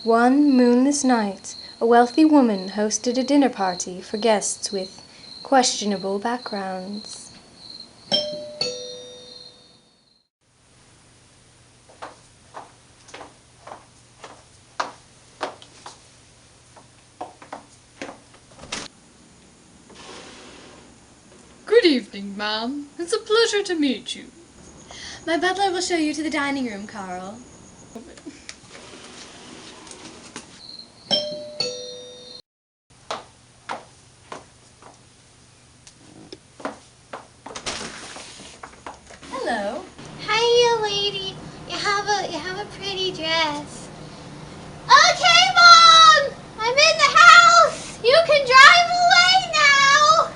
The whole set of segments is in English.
One moonless night, a wealthy woman hosted a dinner party for guests with questionable backgrounds. Good evening, ma'am. It's a pleasure to meet you. My butler will show you to the dining room, Carl. Hello. Hiya, lady. You have a pretty dress. Okay, Mom! I'm in the house! You can drive away now!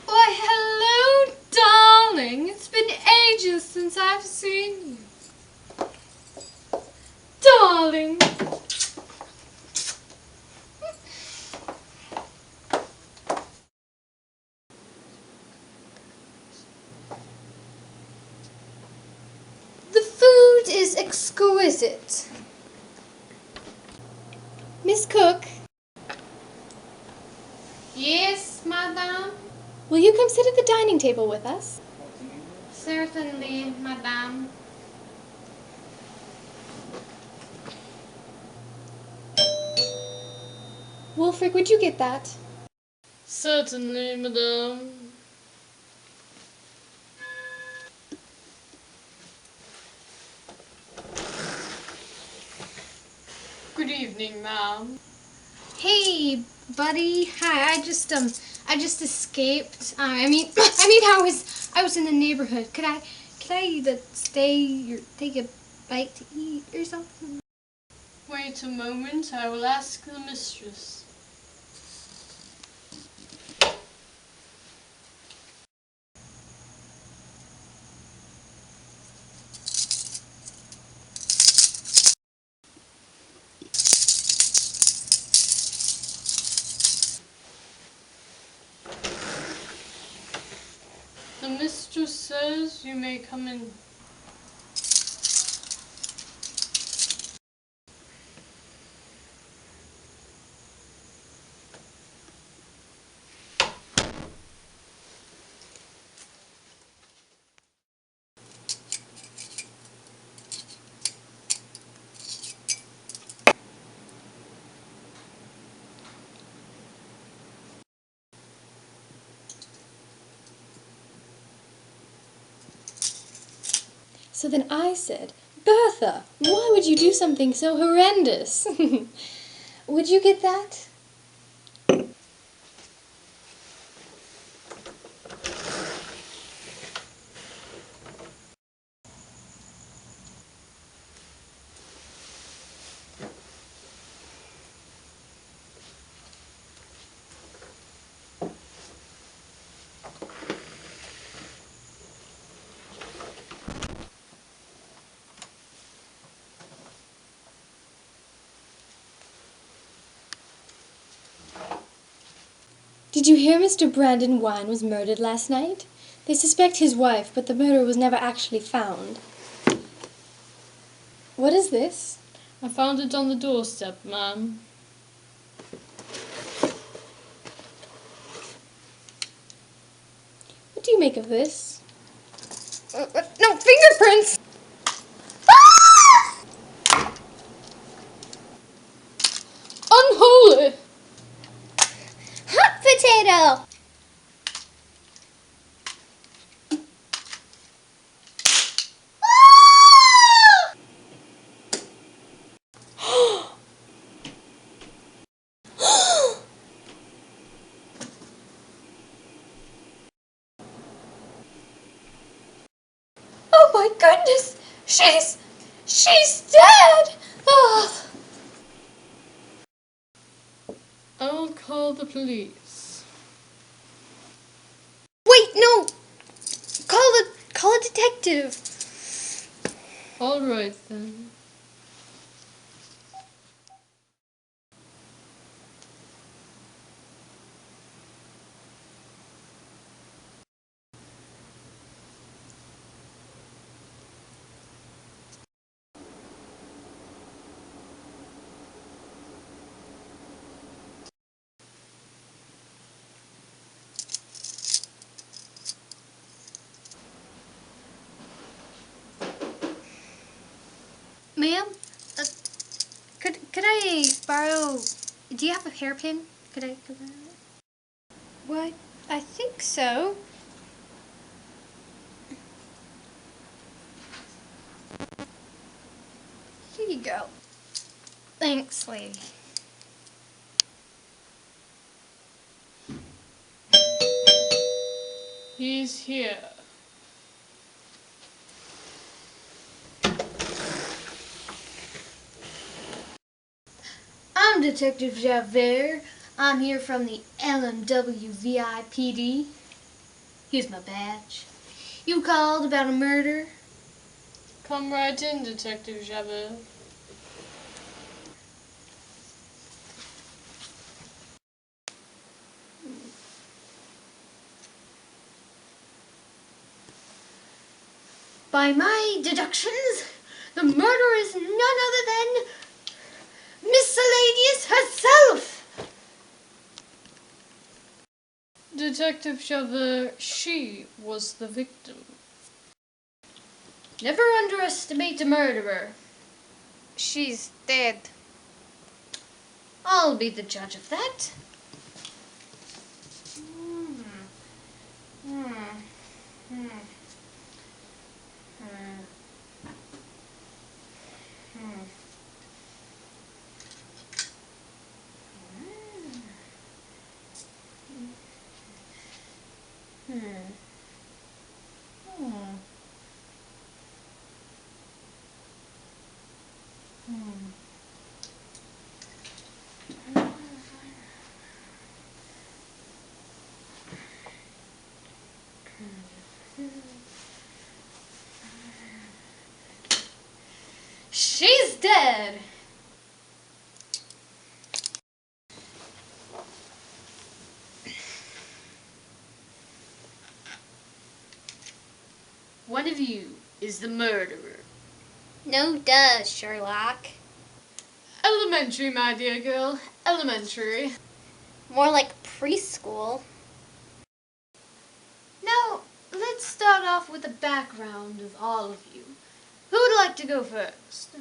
Why, hello, darling. It's been ages since I've seen you. Darling. The food is exquisite. Miss Cook, Yes, madame. will you come sit at the dining table with us? Certainly, madame. Wolfric, would you get that? Certainly, madame. Good evening, ma'am. Hey, buddy. Hi. I just escaped. I mean, I was in the neighborhood. Could I stay or take a bite to eat or something? Wait a moment. I will ask the mistress. The mistress says you may come in. So then I said, Bertha, why would you do something so horrendous? Would you get that? Did you hear Mr. Brandon Wine was murdered last night? They suspect his wife, but the murder was never actually found. What is this? I found it on the doorstep, ma'am. What do you make of this? No, fingerprints! Unholy! Hot potato! Oh my goodness! She's dead! Oh. I'll call the police. Wait, no! Call a detective. All right, then. I borrow... Do you have a hairpin? Could I borrow it? What? I think so. Here you go. Thanks, lady. He's here. I'm Detective Javert. I'm here from the LMW VIPD. Here's my badge. You called about a murder? Come right in, Detective Javert. By my deductions, the murderer is none other than Miss Scellaneous herself! Detective Javert, she was the victim. Never underestimate a murderer. She's dead. I'll be the judge of that. She's dead! One of you is the murderer. No duh, Sherlock. Elementary, my dear girl. Elementary. More like preschool. Now, let's start off with the background of all of you. Who would like to go first?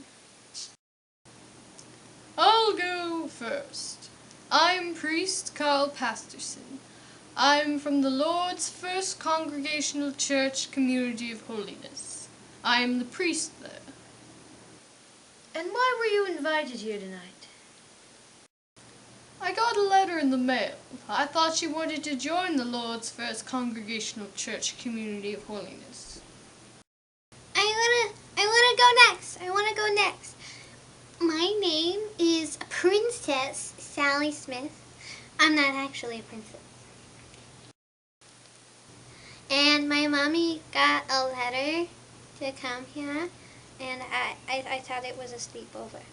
I'll go first. I'm Priest Carl Pasterson. I'm from the Lord's First Congregational Church Community of Holiness. I am the priest there. And why were you invited here tonight? I got a letter in the mail. I thought you wanted to join the Lord's First Congregational Church Community of Holiness. I wanna go next. My name is Princess Sally Smith. I'm not actually a princess. And my mommy got a letter to come here, and I thought it was a sleepover.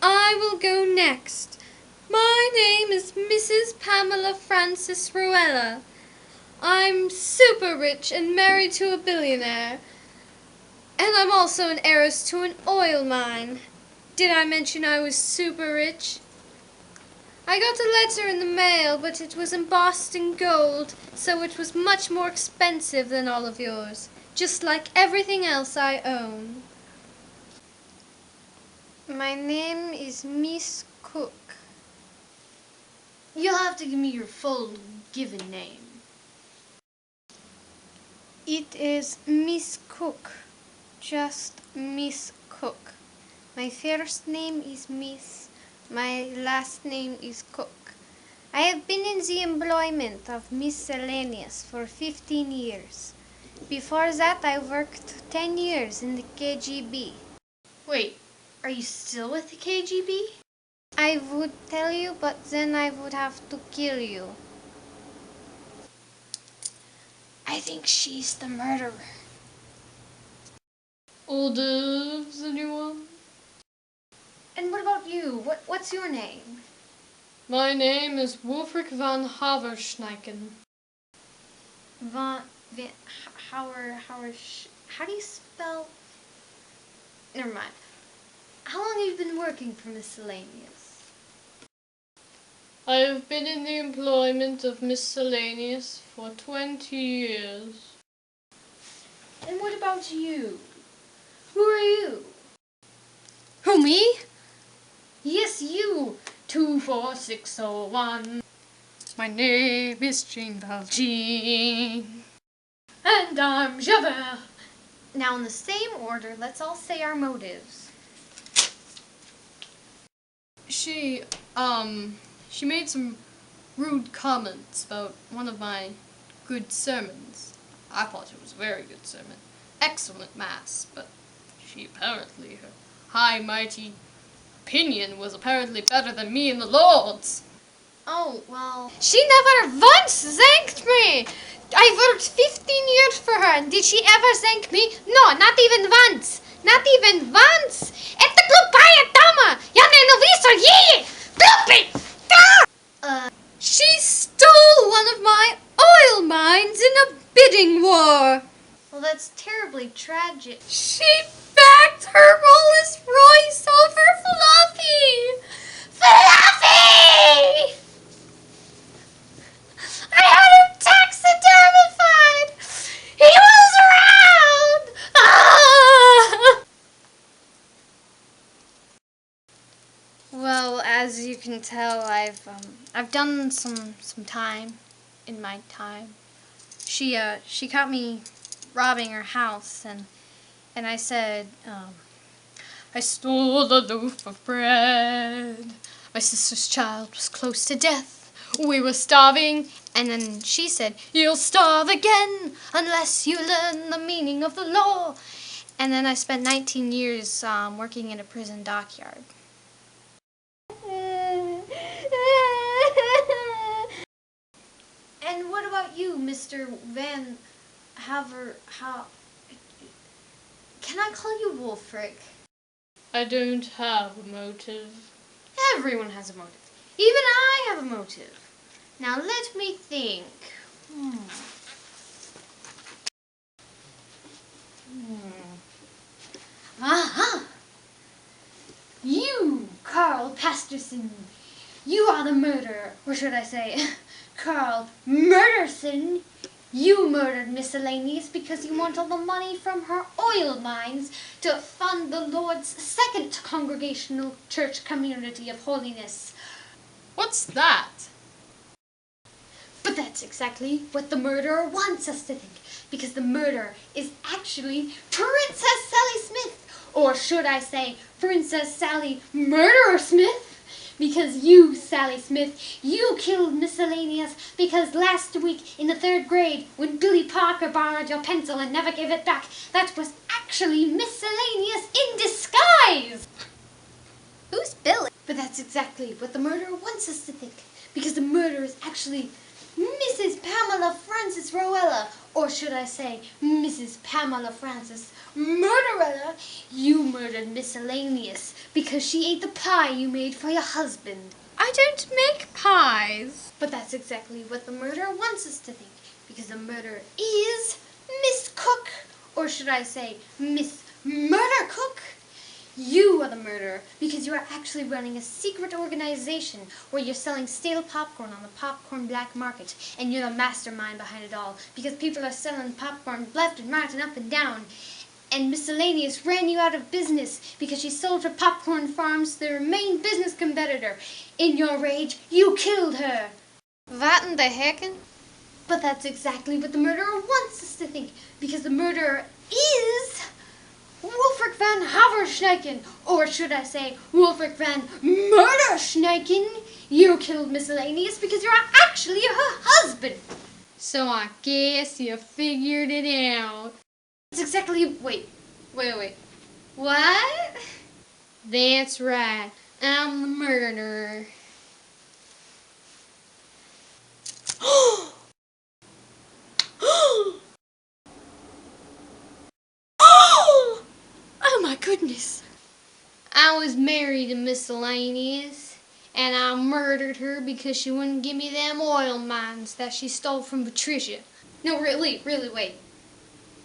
I will go next. My name is Mrs. Pamela Francis Ruella. I'm super rich and married to a billionaire. And I'm also an heiress to an oil mine. Did I mention I was super rich? I got a letter in the mail, but it was embossed in gold, so it was much more expensive than all of yours, just like everything else I own. My name is Miss Cook. You'll have to give me your full given name. It is Miss Cook. Just Miss Cook. My first name is Miss. My last name is Cook. I have been in the employment of Miss Scellaneous for 15 years. Before that, I worked 10 years in the KGB. Wait, are you still with the KGB? I would tell you, but then I would have to kill you. I think she's the murderer. Orders, anyone? And what about you? What's your name? My name is Wolfric von Haverschneiken. How do you spell? Never mind. How long have you been working for Miss Scellaneous? I have been in the employment of Miss Scellaneous for 20 years. And what about you? Who are you? Who, me? Yes, you. 24601. My name is Jean Valjean. And I'm Javert. Now in the same order, let's all say our motives. She made some rude comments about one of my good sermons. I thought it was a very good sermon. Excellent mass, but her high mighty opinion was apparently better than me and the Lord's. Oh, well... She never once thanked me! I worked 15 years for her, and did she ever thank me? No, not even once! Not even once! Ette glupaya dama! Jag menar visar ge! Glupig! She stole one of my oil mines in a bidding war. Well, that's terribly tragic. She backed her Rolls Royce over Fluffy. Fluffy! I had him taxidermified! He was around! Ah! Well, as you can tell, I've done some time in my time. She caught me robbing her house, and I said, I stole a loaf of bread. My sister's child was close to death. We were starving. and then she said, "You'll starve again unless you learn the meaning of the law." And then I spent 19 years working in a prison dockyard. And what about you, Mr. Van Haver? Can I call you Wolfric? I don't have a motive. Everyone has a motive. Even I have a motive. Now let me think. Aha! You, Carl Pasterson, you are the murderer. Or should I say, Carl Murderson. You murdered Miss Scellaneous because you want all the money from her oil mines to fund the Lord's second congregational church community of holiness. What's that? But that's exactly what the murderer wants us to think, because the murderer is actually Princess Sally Smith. Or should I say, Princess Sally Murderer Smith? Because you, Sally Smith, you killed Miss Scellaneous because last week in the 3rd grade, when Billy Parker borrowed your pencil and never gave it back, that was actually Miss Scellaneous in disguise! Who's Billy? But that's exactly what the murderer wants us to think, because the murderer is actually Mrs. Pamela Francis Rowella, or should I say, Mrs. Pamela Francis Murderella. You murdered Miss Scellaneous because she ate the pie you made for your husband. I don't make pies. But that's exactly what the murderer wants us to think, because the murderer is Miss Cook, or should I say, Miss Murder Cook. You are the murderer because you are actually running a secret organization where you're selling stale popcorn on the popcorn black market, and you're the mastermind behind it all because people are selling popcorn left and right and up and down. And Miss Scellaneous ran you out of business because she sold her popcorn farms to their main business competitor. In your rage, you killed her. What in the heckin'? But that's exactly what the murderer wants us to think, because the murderer is Wolfric van Haverschneiken, or should I say, Wolfric van Murderschneiken. You killed Miss Scellaneous because you're actually her husband. So I guess you figured it out. That's exactly... Wait. What? That's right. I'm the murderer. Oh my goodness. I was married to Miss Scellaneous, and I murdered her because she wouldn't give me them oil mines that she stole from Patricia. No, really, wait.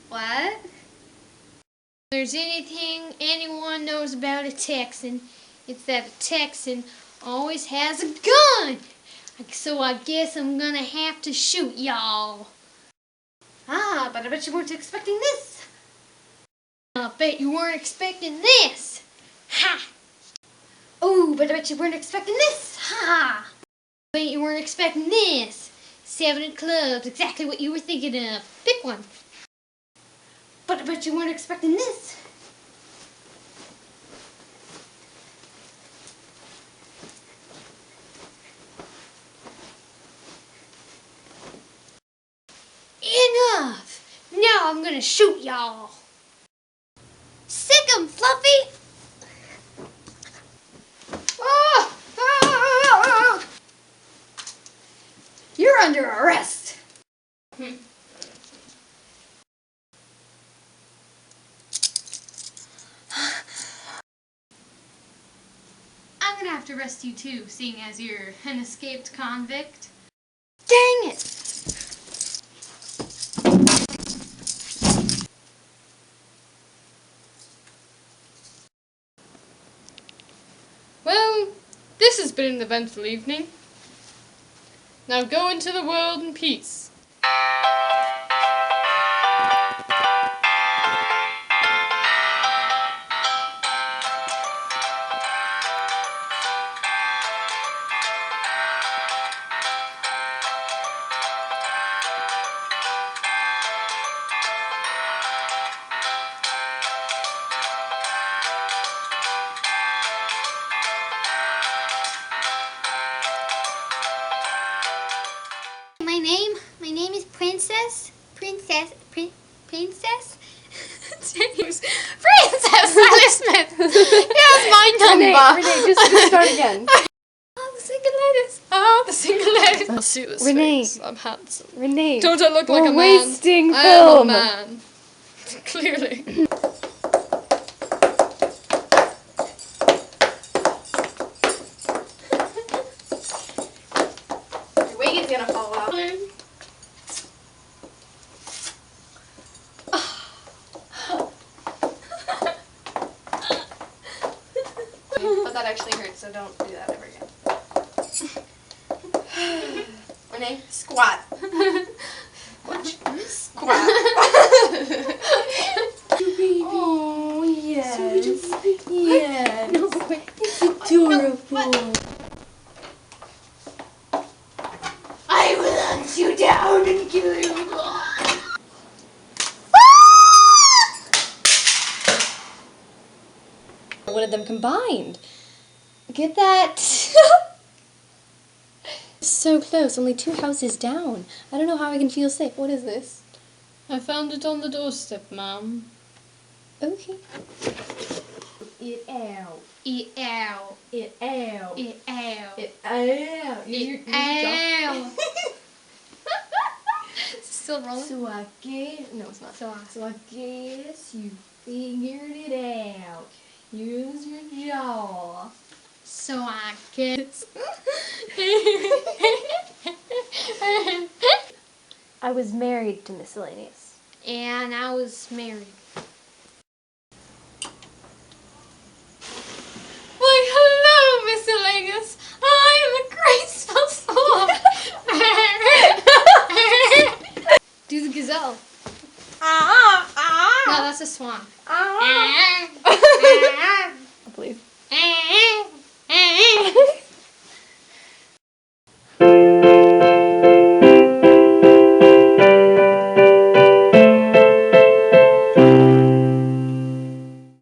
What? If there's anything anyone knows about a Texan, it's that a Texan always has a gun. So I guess I'm gonna have to shoot y'all. Ah, but I bet you weren't expecting this. I bet you weren't expecting this. Ha! Oh, but I bet you weren't expecting this. Ha! Bet you weren't expecting this. 7 of clubs, exactly what you were thinking of. Pick one. But I bet you weren't expecting this. Enough! Now I'm gonna shoot y'all. Sick 'em, Fluffy! Ah! Ah! You're under arrest. I'm gonna have to arrest you too, seeing as you're an escaped convict. Dang it! Well, this has been an eventful evening. Now go into the world in peace. My name is Princess. Princess. James. Princess Sally Smith. Here's my number. Renee, just start again. Oh, the single ladies. Oh, the single ladies. I'll see this Renee. face. I'm handsome. Renee, Don't I look like we're a man? wasting I film. am a man. Clearly. Your wig is gonna fall off. But that actually hurts, so don't do that ever again. Renee, squat. Watch. Squat. Oh, yes. Yes. No way. Adorable. I will hunt you down and kill you. One of them combined. Get that. So close, only 2 houses down. I don't know how I can feel safe. What is this? I found it on the doorstep, ma'am. Okay. It out. Eat out. It out. Eat out. It out. Eat out. Still rolling? So I guess no, it's not. So I guess you figured it out. Use your jaw. So I guess. I was married to Miss Scellaneous. And I was married. Why, hello, Miss Scellaneous. I am a graceful swan. Do the gazelle. No, that's a swan.